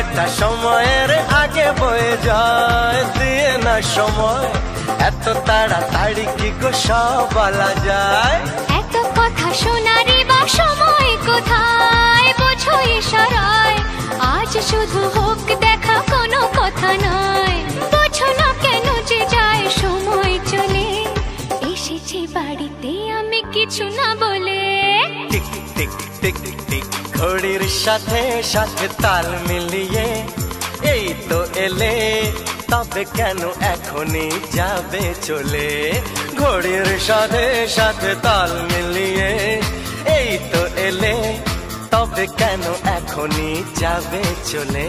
সময়টা সময়ের আগে বয়ে যায়, দিয়ে না সময় এত তাড়াতাড়ি কি গো সব বলা যায়। এত কথা শোনারই বা সময় কোথায়, বোঝো ইশারায় আজ শুধু হোক দেখা, কোনো কথা নয়। বোঝো না কেন যে যায় সময় চলে, এসেছি বাড়িতে আমি কিছু না বলে। টিক টিক টিক টিক ঘড়ির সাথে সাথে তাল মিলিয়ে এই তো এলে, তবে কেন এখনই যাবে চলে। ঘড়ির সাথে সাথে তাল মিলিয়ে এই তো এলে, তবে কেন এখনই যাবে চলে।